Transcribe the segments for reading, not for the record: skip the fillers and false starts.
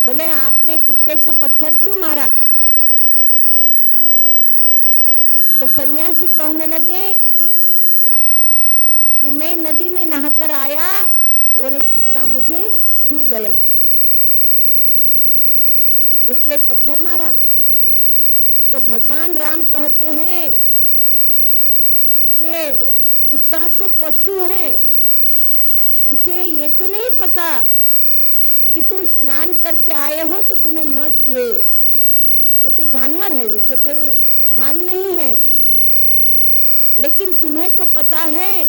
बोले आपने कुत्ते को पत्थर क्यों मारा? तो सन्यासी कहने लगे कि मैं नदी में नहाकर आया और एक कुत्ता मुझे छू गया, इसलिए पत्थर मारा। तो भगवान राम कहते हैं कि कुत्ता तो पशु है, उसे ये तो नहीं पता कि तुम स्नान करके आए हो तो तुम्हें न छुए। तो जानवर है, उसे तो भान नहीं है। लेकिन तुम्हें तो पता है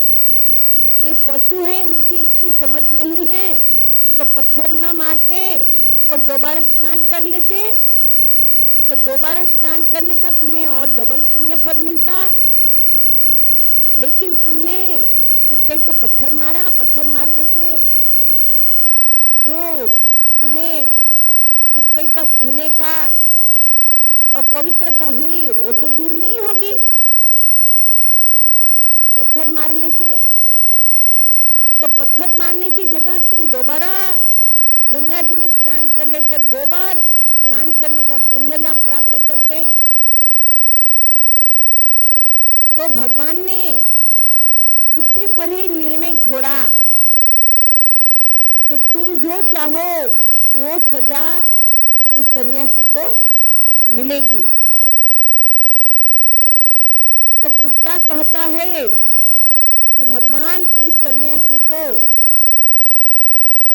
कि पशु है, उसे इतनी समझ नहीं है, तो पत्थर न मारते और दोबारा स्नान कर लेते, तो दोबारा स्नान करने का तुम्हें और डबल पुण्य फल मिलता। लेकिन तुमने कुत्ते को पत्थर मारा। पत्थर मारने से जो तुम्हें कुत्ते का छूने का अपवित्रता हुई वो तो दूर नहीं होगी पत्थर मारने से। तो पत्थर मारने की जगह तुम दोबारा गंगा जी में स्नान कर लेते, 2 बार स्नान करने का पुण्य लाभ प्राप्त करते। तो भगवान ने कुत्ते पर ही निर्णय छोड़ा कि तुम जो चाहो वो सजा इस सन्यासी को मिलेगी। तो कुत्ता कहता है कि भगवान इस सन्यासी को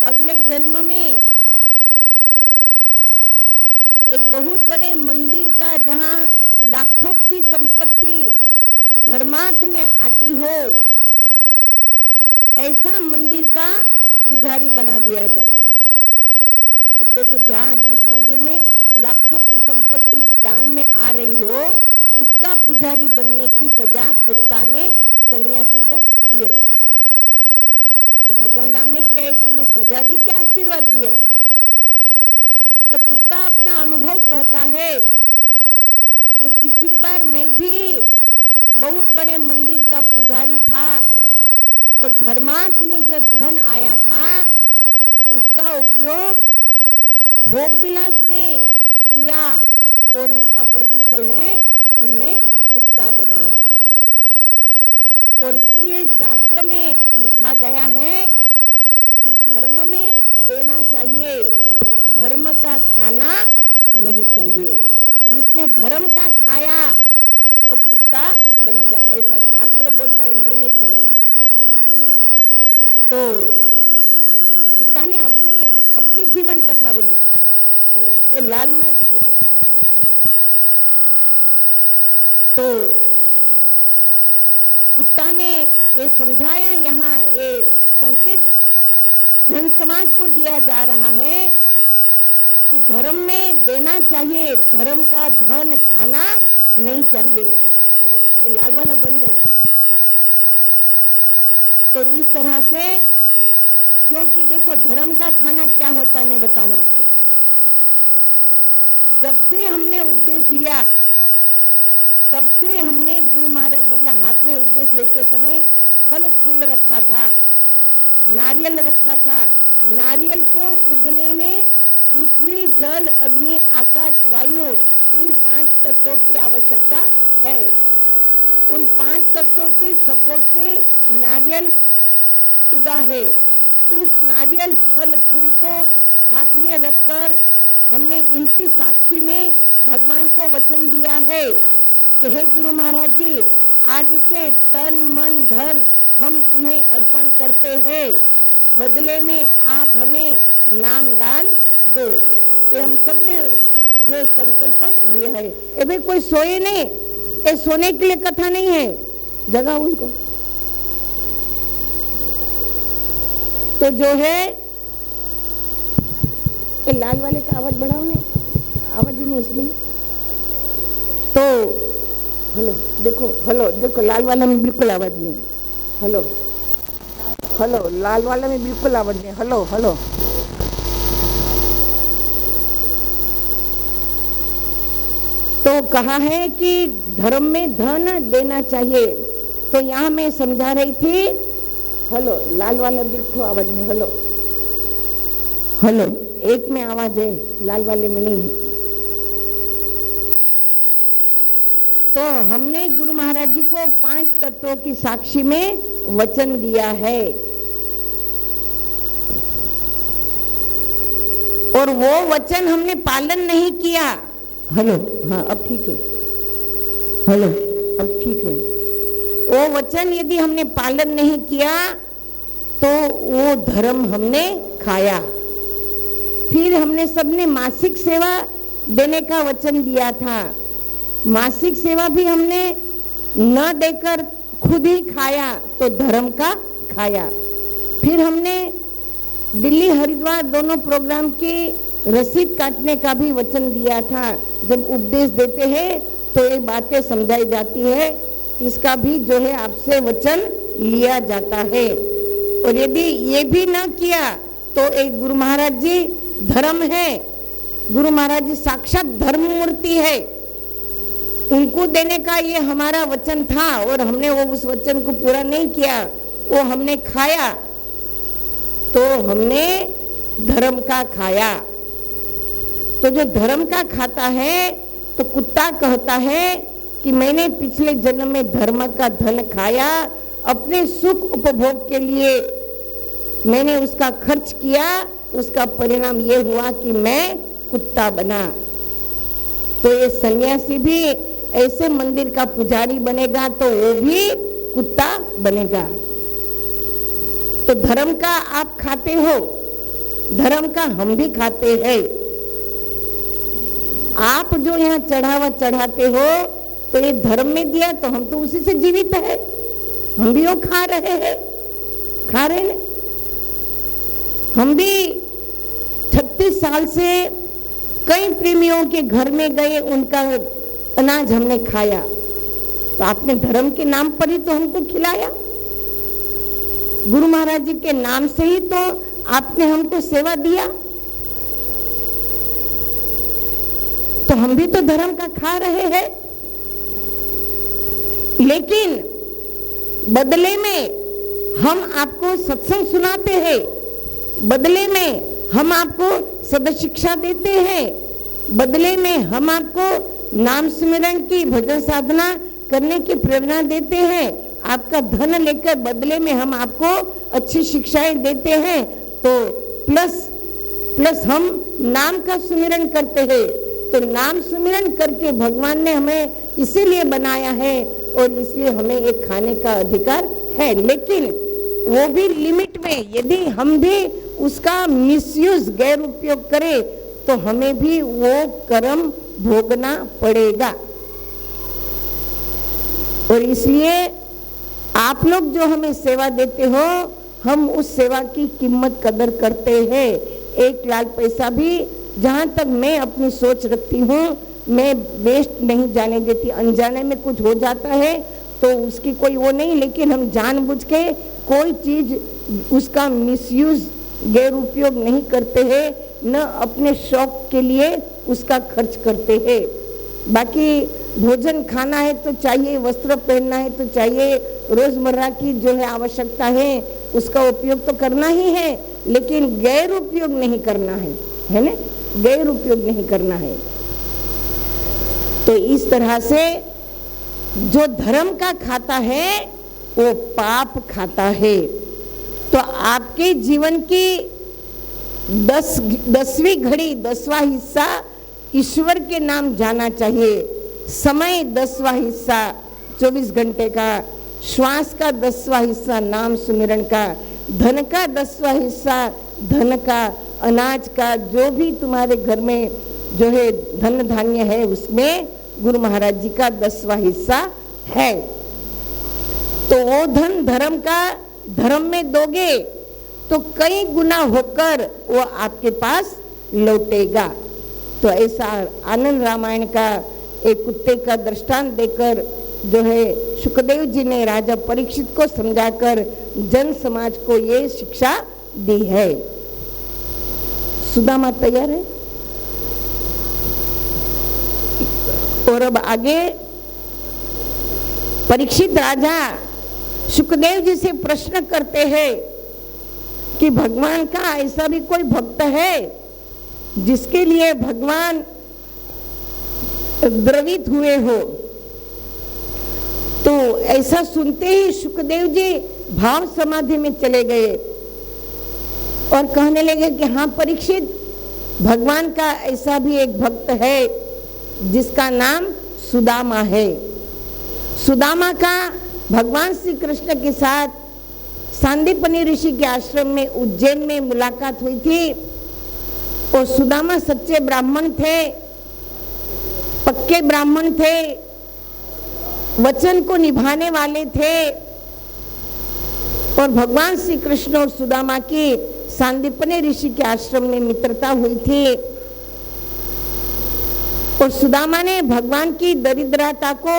अगले जन्म में एक बहुत बड़े मंदिर का, जहाँ लाखों की संपत्ति धर्मार्थ में आती हो, ऐसा मंदिर का पुजारी बना दिया जाए। अब देखो, जहाँ जिस मंदिर में लाखों की संपत्ति दान में आ रही हो, उसका पुजारी बनने की सजा कुत्ता ने सन्यासी को दिया। तो भगवान राम ने क्या तुमने सजा दी, क्या आशीर्वाद दिया? तो कुत्ता अपना अनुभव कहता है कि पिछली बार मैं भी बहुत बड़े मंदिर का पुजारी था और धर्मार्थ में जो धन आया था उसका उपयोग भोग विलास में किया और उसका प्रतिफल है कि मैं कुत्ता बना। और इसलिए शास्त्र में लिखा गया है कि धर्म में देना चाहिए, धर्म का खाना नहीं चाहिए। जिसने धर्म का खाया वो कुत्ता बनेगा, ऐसा शास्त्र बोलता है, मैं नहीं कह रही है ना। तो कुत्ता ने अपनी जीवन कथा बोली। ये लाल में तो कुत्ता ने ये समझाया, यहाँ ये संकेत जन समाज को दिया जा रहा है कि धर्म में देना चाहिए, धर्म का धन खाना नहीं चाहिए। ये लाल वाला बंद है। तो इस तरह से, क्योंकि देखो धर्म का खाना क्या होता है मैं बताऊं आपको। जब से हमने उपदेश लिया तब से हमने गुरु महाराज मतलब हाथ में उपदेश लेते समय फल फूल रखा था, नारियल रखा था। नारियल को उगने में पृथ्वी, जल, अग्नि, आकाश, वायु, इन 5 तत्वों की आवश्यकता है। उन 5 तत्वों के सपोर्ट से नारियल उगा है। उस नारियल फल फूल को हाथ में रखकर हमने इनकी साक्षी में भगवान को वचन दिया है कि हे गुरु महाराज जी, आज से तन मन धन हम तुम्हें अर्पण करते हैं, बदले में आप हमें नाम दान दो। ये हम सब ने जो संकल्प लिए है। ये भाई कोई सोए नहीं, ये सोने के लिए कथा नहीं है, जगा उनको। तो जो है ये लाल वाले का आवाज बढ़ाओ, नहीं आवाज नहीं उसमें। तो हेलो देखो, हेलो देखो, लाल वाला में बिल्कुल आवाज नहीं। हेलो हेलो, लाल वाला में बिल्कुल आवाज नहीं। Hello hello. तो कहा है कि धर्म में धन देना चाहिए। तो यहाँ मैं समझा रही थी। हेलो, लाल वाला बिल्कुल आवाज नहीं। Hello hello. एक में आवाज है, लाल वाले में नहीं है। तो हमने गुरु महाराज जी को 5 तत्वों की साक्षी में वचन दिया है, और वो वचन हमने पालन नहीं किया। हेलो, हाँ अब ठीक है, हेलो अब ठीक है। वो वचन यदि हमने पालन नहीं किया तो वो धर्म हमने खाया। फिर हमने सबने मासिक सेवा देने का वचन दिया था, मासिक सेवा भी हमने न देकर खुद ही खाया तो धर्म का खाया। फिर हमने दिल्ली हरिद्वार दोनों प्रोग्राम की रसीद काटने का भी वचन दिया था। जब उपदेश देते हैं तो ये बातें समझाई जाती है, इसका भी जो है आपसे वचन लिया जाता है। और यदि ये भी ना किया तो एक गुरु महाराज जी धर्म है, गुरु महाराज जी साक्षात धर्म मूर्ति है, उनको देने का ये हमारा वचन था और हमने वो उस वचन को पूरा नहीं किया, वो हमने खाया तो हमने धर्म का खाया। तो जो धर्म का खाता है तो कुत्ता कहता है कि मैंने पिछले जन्म में धर्म का धन खाया, अपने सुख उपभोग के लिए मैंने उसका खर्च किया, उसका परिणाम ये हुआ कि मैं कुत्ता बना। तो ये सन्यासी भी ऐसे मंदिर का पुजारी बनेगा तो वो भी कुत्ता बनेगा। तो धर्म का आप खाते हो, धर्म का हम भी खाते हैं। आप जो यहाँ चढ़ावा चढ़ाते हो तो ये धर्म में दिया तो हम तो उसी से जीवित है, हम भी वो खा रहे हैं, खा रहे हैं। हम भी 36 साल से कई प्रेमियों के घर में गए, उनका अनाज हमने खाया, तो आपने धर्म के नाम पर ही तो हमको खिलाया, गुरु महाराज जी के नाम से ही तो आपने हमको सेवा दिया। तो हम भी तो धर्म का खा रहे हैं, लेकिन बदले में हम आपको सत्संग सुनाते हैं, बदले में हम आपको सद शिक्षा देते हैं, बदले में हम आपको नाम स्मरण की भजन साधना करने की प्रेरणा देते हैं, आपका धन लेकर बदले में हम आपको अच्छी शिक्षाएं देते हैं। तो प्लस हम नाम का सुमिरन करते हैं। तो नाम सुमिरन करके भगवान ने हमें इसीलिए बनाया है और इसलिए हमें एक खाने का अधिकार है, लेकिन वो भी लिमिट में। यदि हम भी उसका मिसयूज गैर उपयोग करें तो हमें भी वो कर्म भोगना पड़ेगा। और इसलिए आप लोग जो हमें सेवा देते हो, हम उस सेवा की कीमत कदर करते हैं। एक लाल पैसा भी जहाँ तक मैं अपनी सोच रखती हूँ, मैं वेस्ट नहीं जाने देती। अनजाने में कुछ हो जाता है तो उसकी कोई वो नहीं, लेकिन हम जानबूझ के कोई चीज उसका मिसयूज गैर उपयोग नहीं करते हैं, न अपने शौक के लिए उसका खर्च करते हैं। बाकी भोजन खाना है तो चाहिए, वस्त्र पहनना है तो चाहिए, रोजमर्रा की जो है आवश्यकता है उसका उपयोग तो करना ही है, लेकिन गैर उपयोग नहीं करना है ना, गैर उपयोग नहीं करना है। तो इस तरह से जो धर्म का खाता है वो पाप खाता है। तो आपके जीवन की 10वीं घड़ी 10वां हिस्सा ईश्वर के नाम जाना चाहिए। समय 10वां हिस्सा 24 घंटे का, श्वास का 10वां हिस्सा नाम सुमिरन का, धन का 10वां हिस्सा धन का, अनाज का, जो भी तुम्हारे घर में जो है धन धान्य है उसमें गुरु महाराज जी का 10वां हिस्सा है। तो वो धन धर्म का धर्म में दोगे तो कई गुना होकर वो आपके पास लौटेगा। तो ऐसा आनंद रामायण का एक कुत्ते का दृष्टांत देकर जो है सुखदेव जी ने राजा परीक्षित को समझाकर जन समाज को ये शिक्षा दी है। सुदामा तैयार है? और अब आगे परीक्षित राजा सुखदेव जी से प्रश्न करते हैं कि भगवान का ऐसा भी कोई भक्त है जिसके लिए भगवान द्रवित हुए हो। तो ऐसा सुनते ही सुखदेव जी भाव समाधि में चले गए और कहने लगे कि हाँ परीक्षित, भगवान का ऐसा भी एक भक्त है जिसका नाम सुदामा है। सुदामा का भगवान श्री कृष्ण के साथ सांदीपनि ऋषि के आश्रम में उज्जैन में मुलाकात हुई थी। और सुदामा सच्चे ब्राह्मण थे, पक्के ब्राह्मण थे, वचन को निभाने वाले थे। और भगवान श्री कृष्ण और सुदामा की सांदीपनि ऋषि के आश्रम में मित्रता हुई थी। और सुदामा ने भगवान की दरिद्रता को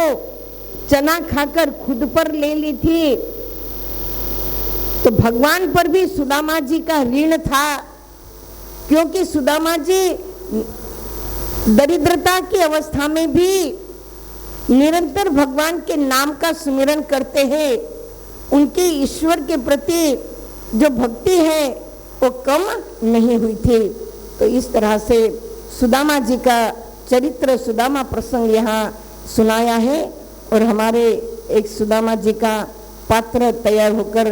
चना खाकर खुद पर ले ली थी। तो भगवान पर भी सुदामा जी का ऋण था, क्योंकि सुदामा जी दरिद्रता की अवस्था में भी निरंतर भगवान के नाम का सुमिरन करते हैं। उनकी ईश्वर के प्रति जो भक्ति है वो कम नहीं हुई थी। तो इस तरह से सुदामा जी का चरित्र, सुदामा प्रसंग यहाँ सुनाया है। और हमारे एक सुदामा जी का पात्र तैयार होकर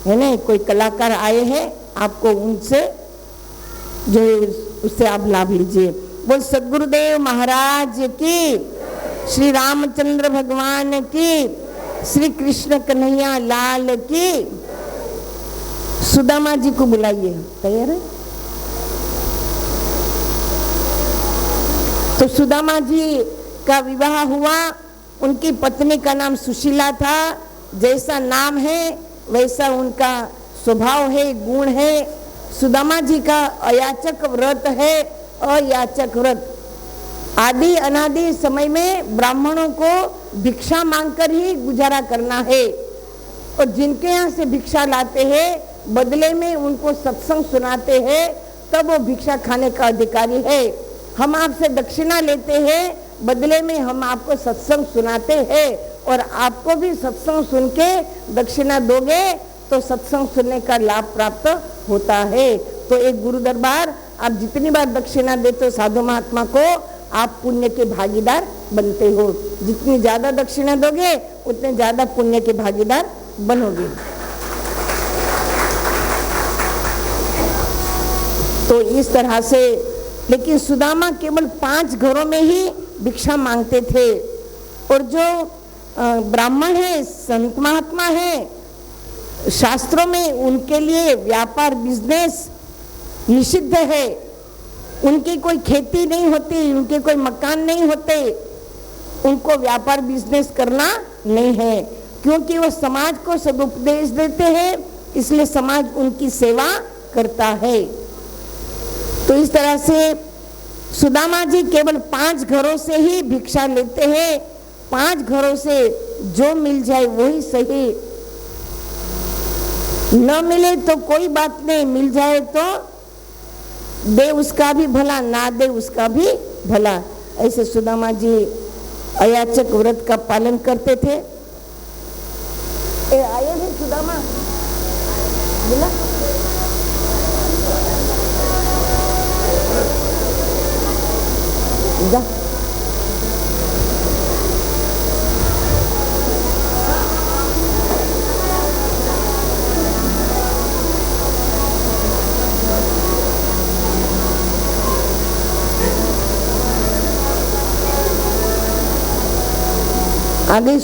है ना, कोई कलाकार आए हैं, आपको उनसे जो उससे आप लाभ लीजिए। बोल सद्गुरुदेव महाराज की, श्री रामचंद्र भगवान की, श्री कृष्ण कन्हैया लाल की। सुदामा जी को बुलाइए, तैयार है? तो सुदामा जी का विवाह हुआ। उनकी पत्नी का नाम सुशीला था। जैसा नाम है वैसा उनका स्वभाव है, गुण है। सुदामा जी का अयाचक व्रत है। अयाचक व्रत आदि अनादि समय में ब्राह्मणों को भिक्षा मांगकर ही गुजारा करना है। और जिनके यहाँ से भिक्षा लाते हैं बदले में उनको सत्संग सुनाते हैं, तब वो भिक्षा खाने का अधिकारी है। हम आपसे दक्षिणा लेते हैं, बदले में हम आपको सत्संग सुनाते हैं। और आपको भी सत्संग सुन के दक्षिणा दोगे तो सत्संग सुनने का लाभ प्राप्त होता है। तो एक गुरु दरबार आप जितनी बार दक्षिणा देते हो साधु महात्मा को, आप पुण्य के भागीदार बनते हो। जितनी ज्यादा दक्षिणा दोगे उतने ज्यादा पुण्य के भागीदार बनोगे। तो इस तरह से, लेकिन सुदामा केवल 5 घरों में ही भिक्षा मांगते थे। और जो ब्राह्मण है, संत महात्मा है, शास्त्रों में उनके लिए व्यापार बिजनेस निषिद्ध है। उनकी कोई खेती नहीं होती, उनके कोई मकान नहीं होते, उनको व्यापार बिजनेस करना नहीं है, क्योंकि वो समाज को सदुपदेश देते हैं, इसलिए समाज उनकी सेवा करता है। तो इस तरह से सुदामा जी केवल 5 घरों से ही भिक्षा लेते हैं। 5 घरों से जो मिल जाए वही सही, न मिले तो कोई बात नहीं, मिल जाए तो दे उसका भी भला, ना दे उसका भी भला। ऐसे सुदामा जी अयाचक व्रत का पालन करते थे। आए भी सुदामा बोला जा। आगे